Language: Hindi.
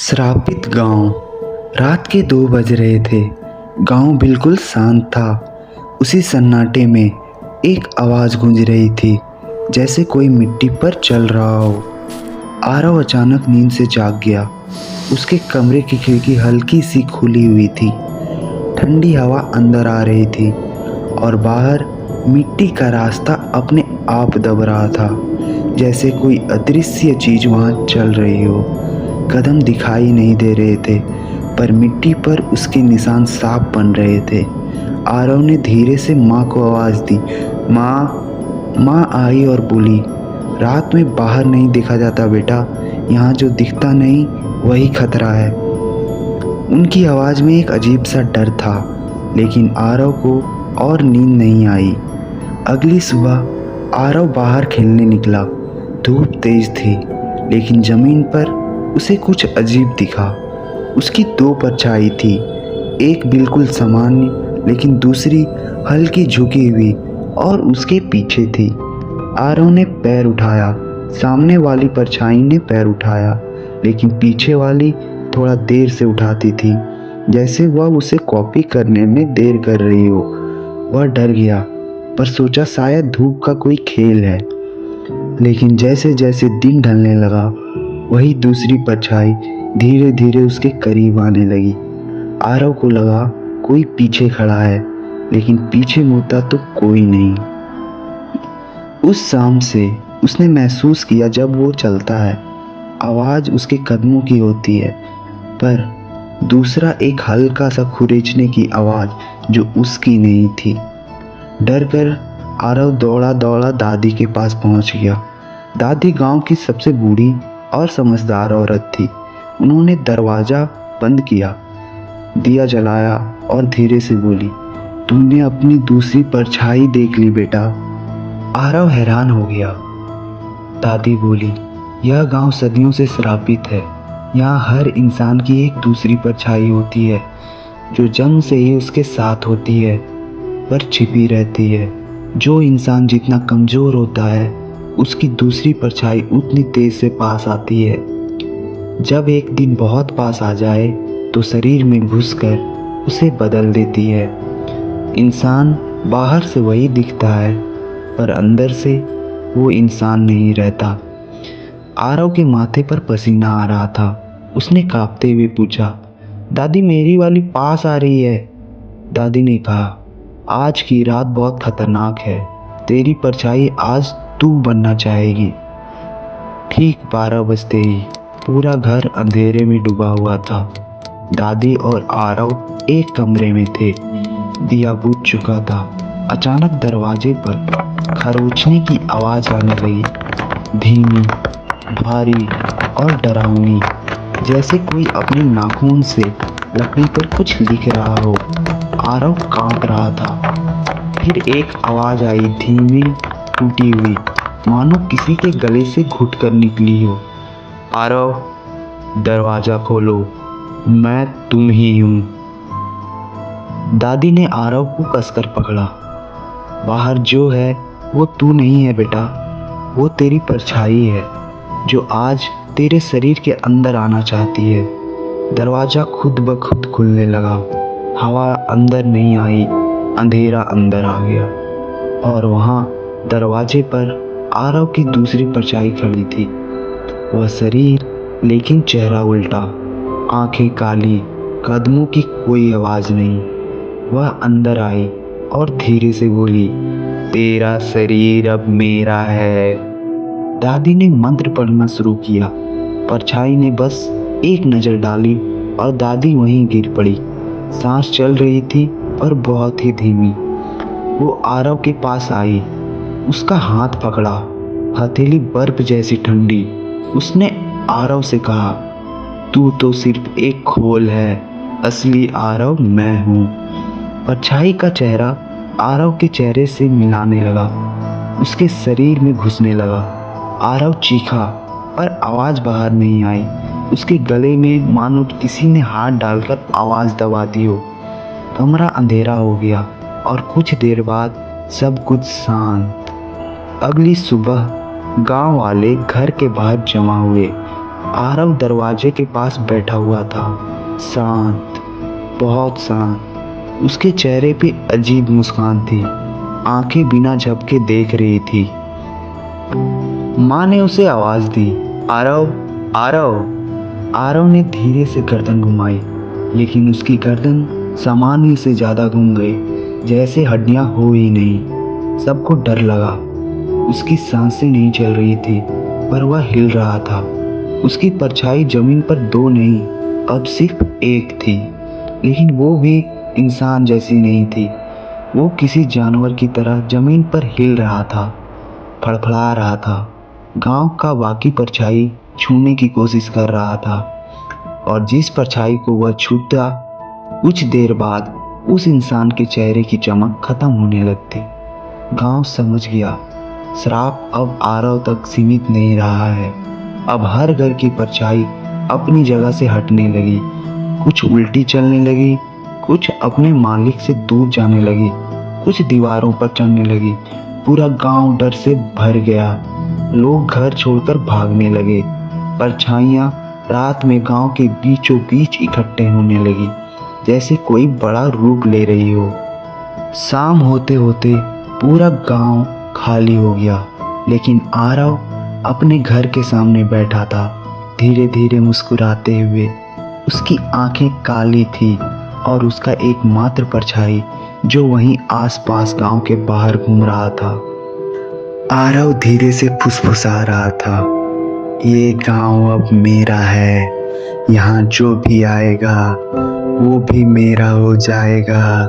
श्रापित गांव। रात के 2 बज रहे थे। गांव बिल्कुल शांत था। उसी सन्नाटे में एक आवाज़ गूंज रही थी, जैसे कोई मिट्टी पर चल रहा हो। आरव अचानक नींद से जाग गया। उसके कमरे की खिड़की हल्की सी खुली हुई थी। ठंडी हवा अंदर आ रही थी और बाहर मिट्टी का रास्ता अपने आप दब रहा था, जैसे कोई अदृश्य चीज़ वहाँ चल रही हो। कदम दिखाई नहीं दे रहे थे, पर मिट्टी पर उसके निशान साफ बन रहे थे। आरव ने धीरे से माँ को आवाज़ दी। माँ। माँ आई और बोली, रात में बाहर नहीं देखा जाता बेटा, यहाँ जो दिखता नहीं वही खतरा है। उनकी आवाज़ में एक अजीब सा डर था, लेकिन आरव को और नींद नहीं आई। अगली सुबह आरव बाहर खेलने निकला। धूप तेज थी, लेकिन ज़मीन पर उसे कुछ अजीब दिखा। उसकी 2 परछाई थी, एक बिल्कुल सामान्य लेकिन दूसरी हल्की झुकी हुई और उसके पीछे थी। आरव ने पैर उठाया। सामने वाली परछाई ने पैर उठाया, लेकिन पीछे वाली थोड़ा देर से उठाती थी, जैसे वह उसे कॉपी करने में देर कर रही हो। वह डर गया, पर सोचा शायद धूप का कोई खेल है। लेकिन जैसे जैसे दिन ढलने लगा, वही दूसरी परछाई धीरे धीरे उसके करीब आने लगी। आरव को लगा कोई पीछे खड़ा है, लेकिन पीछे मुड़ता तो कोई नहीं। उस शाम से उसने महसूस किया, जब वो चलता है आवाज़ उसके कदमों की होती है, पर दूसरा एक हल्का सा खुरेचने की आवाज़ जो उसकी नहीं थी। डर कर आरव दौड़ा दौड़ा दादी के पास पहुंच गया। दादी गांव की सबसे बूढ़ी और समझदार औरत थी। उन्होंने दरवाज़ा बंद किया, दिया जलाया और धीरे से बोली, तुमने अपनी दूसरी परछाई देख ली बेटा। आरव हैरान हो गया। दादी बोली, यह गांव सदियों से श्रापित है। यहाँ हर इंसान की एक दूसरी परछाई होती है, जो जन्म से ही उसके साथ होती है, पर छिपी रहती है। जो इंसान जितना कमज़ोर होता है, उसकी दूसरी परछाई उतनी तेज से पास आती है। जब एक दिन बहुत पास आ जाए, तो शरीर में घुसकर उसे बदल देती है। इंसान बाहर से वही दिखता है, पर अंदर से वो इंसान नहीं रहता। आरव के माथे पर पसीना आ रहा था। उसने कांपते हुए पूछा, दादी मेरी वाली पास आ रही है? दादी ने कहा, आज की रात बहुत खतरनाक है। तेरी परछाई आज तू बनना चाहेगी। ठीक 12 बजते ही पूरा घर अंधेरे में डूबा हुआ था। दादी और आरव एक कमरे में थे। दिया बुझ चुका था। अचानक दरवाजे पर खरोचने की आवाज़ आने लगी, धीमी, भारी और डरावनी, जैसे कोई अपने नाखून से लकड़ी पर कुछ लिख रहा हो। आरव कांप रहा था। फिर एक आवाज़ आई, धीमी, टूटी हुई, मानो किसी के गले से घुट कर निकली हो। आरव, दरवाज़ा खोलो, मैं तुम ही हूँ। दादी ने आरव को कसकर पकड़ा। बाहर जो है वो तू नहीं है बेटा, वो तेरी परछाई है, जो आज तेरे शरीर के अंदर आना चाहती है। दरवाज़ा खुद ब खुद खुलने लगा। हवा अंदर नहीं आई, अंधेरा अंदर आ गया। और वहाँ दरवाजे पर आरव की दूसरी परछाई खड़ी थी। वह शरीर, लेकिन चेहरा उल्टा, आंखें काली, कदमों की कोई आवाज़ नहीं। वह अंदर आई और धीरे से बोली, तेरा शरीर अब मेरा है। दादी ने मंत्र पढ़ना शुरू किया। परछाई ने बस एक नज़र डाली और दादी वहीं गिर पड़ी। सांस चल रही थी, पर बहुत ही धीमी। वो आरव के पास आई, उसका हाथ पकड़ा, हथेली बर्फ जैसी ठंडी। उसने आरव से कहा, तू तो सिर्फ एक खोल है, असली आरव मैं हूँ। परछाई का चेहरा आरव के चेहरे से मिलाने लगा, उसके शरीर में घुसने लगा। आरव चीखा, पर आवाज़ बाहर नहीं आई। उसके गले में मानो किसी ने हाथ डालकर आवाज़ दबा दी हो। कमरा अंधेरा हो गया और कुछ देर बाद सब कुछ शांत। अगली सुबह गांव वाले घर के बाहर जमा हुए। आरव दरवाजे के पास बैठा हुआ था, शांत, बहुत शांत। उसके चेहरे पे अजीब मुस्कान थी, आंखें बिना झपके देख रही थी। माँ ने उसे आवाज दी, आरव, आरव। आरव ने धीरे से गर्दन घुमाई, लेकिन उसकी गर्दन सामान्य से ज्यादा घूम गई, जैसे हड्डियां हो ही नहीं। सबको डर लगा। उसकी सांसें नहीं चल रही थी, पर वह हिल रहा था। उसकी परछाई जमीन पर दो नहीं, अब सिर्फ एक थी, लेकिन वो भी इंसान जैसी नहीं थी। वो किसी जानवर की तरह जमीन पर हिल रहा था, फड़फड़ा रहा था। गांव का बाकी परछाई छूने की कोशिश कर रहा था, और जिस परछाई को वह छूता, कुछ देर बाद उस इंसान के चेहरे की चमक खत्म होने लगती। गांव समझ गया, श्राप अब आरव तक सीमित नहीं रहा है। अब हर घर की परछाई अपनी जगह से हटने लगी, कुछ उल्टी चलने लगी, कुछ अपने मालिक से दूर जाने लगी, कुछ दीवारों पर चढ़ने लगी। पूरा गांव डर से भर गया। लोग घर छोड़कर भागने लगे। परछाइयां रात में गांव के बीचों बीच इकट्ठे होने लगी, जैसे कोई बड़ा रूप ले रही हो। शाम होते होते पूरा गांव खाली हो गया, लेकिन आरव अपने घर के सामने बैठा था, धीरे धीरे मुस्कुराते हुए। उसकी आंखें काली थी, और उसका एकमात्र परछाई जो वहीं आसपास गांव के बाहर घूम रहा था। आरव धीरे से फुसफुसा रहा था, ये गांव अब मेरा है। यहाँ जो भी आएगा वो भी मेरा हो जाएगा।